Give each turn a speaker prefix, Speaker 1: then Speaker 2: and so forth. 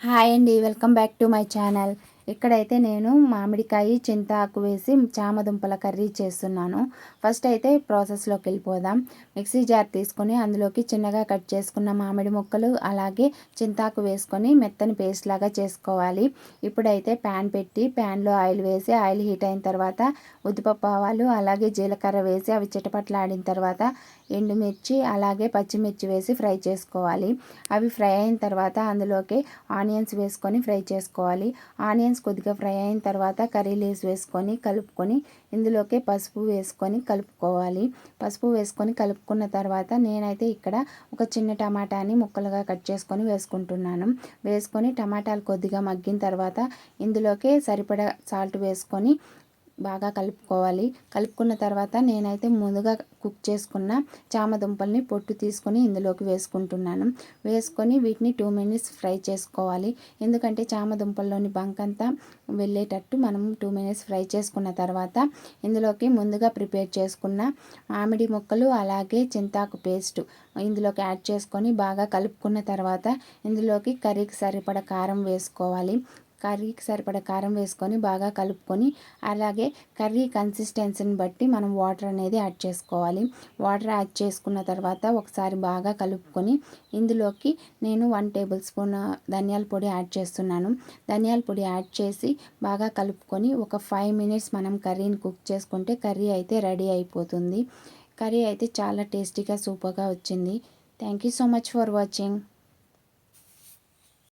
Speaker 1: Hi అండి, welcome back to my channel. ఇక్కడైతే నేను మామిడికాయ చింతాకు వేసి చామదుంపల కర్రీ చేస్తున్నాను. ఫస్ట్ అయితే ప్రాసెస్లోకి వెళ్ళిపోదాం. మిక్సీ జార్ తీసుకొని అందులోకి చిన్నగా కట్ చేసుకున్న మామిడి ముక్కలు అలాగే చింతాకు వేసుకొని మెత్తని పేస్ట్ లాగా చేసుకోవాలి. ఇప్పుడైతే ప్యాన్ పెట్టి ప్యాన్లో ఆయిల్ వేసి ఆయిల్ హీట్ అయిన తర్వాత ఉద్దిపప్పు ఆవాలు అలాగే జీలకర్ర వేసి అవి చిటపట్లాడిన తర్వాత ఎండుమిర్చి అలాగే పచ్చిమిర్చి వేసి ఫ్రై చేసుకోవాలి. అవి ఫ్రై అయిన తర్వాత అందులోకి ఆనియన్స్ వేసుకొని ఫ్రై చేసుకోవాలి. ఆనియన్స్ కొద్దిగా ఫ్రై అయిన తర్వాత కర్రీ లీవ్స్ వేసుకొని కలుపుకొని ఇందులోకి పసుపు వేసుకొని కలుపుకోవాలి. పసుపు వేసుకొని కలుపుకున్న తర్వాత నేనైతే ఇక్కడ ఒక చిన్న టమాటాని ముక్కలుగా కట్ చేసుకొని వేసుకుంటున్నాను. వేసుకొని టమాటాలు కొద్దిగా మగ్గిన తర్వాత ఇందులోకి సరిపడా సాల్ట్ వేసుకొని బాగా కలుపుకోవాలి. కలుపుకున్న తర్వాత నేనైతే ముందుగా కుక్ చేసుకున్న చామదుంపల్ని పొట్టు తీసుకొని ఇందులోకి వేసుకుంటున్నాను. వేసుకొని వీటిని 2 మినిట్స్ ఫ్రై చేసుకోవాలి. ఎందుకంటే చామదుంపల్లోని బంకంతా వెళ్ళేటట్టు మనం 2 మినిట్స్ ఫ్రై చేసుకున్న తర్వాత ఇందులోకి ముందుగా ప్రిపేర్ చేసుకున్న మామిడి ముక్కలు అలాగే చింతాకు పేస్ట్ ఇందులోకి యాడ్ చేసుకొని బాగా కలుపుకున్న తర్వాత ఇందులోకి కర్రీకి సరిపడ కారం వేసుకోవాలి. కర్రీకి సరిపడ కారం వేసుకొని బాగా కలుపుకొని అలాగే కర్రీ కన్సిస్టెన్సీని బట్టి మనం వాటర్ అనేది యాడ్ చేసుకోవాలి. వాటర్ యాడ్ చేసుకున్న తర్వాత ఒకసారి బాగా కలుపుకొని ఇందులోకి నేను 1 టేబుల్ స్పూన్ ధనియాల పొడి యాడ్ చేస్తున్నాను. ధనియాల పొడి యాడ్ చేసి బాగా కలుపుకొని ఒక 5 మినిట్స్ మనం కర్రీని కుక్ చేసుకుంటే కర్రీ అయితే రెడీ అయిపోతుంది. కర్రీ అయితే చాలా టేస్టీగా సూపర్గా వచ్చింది. Thank you so much for watching.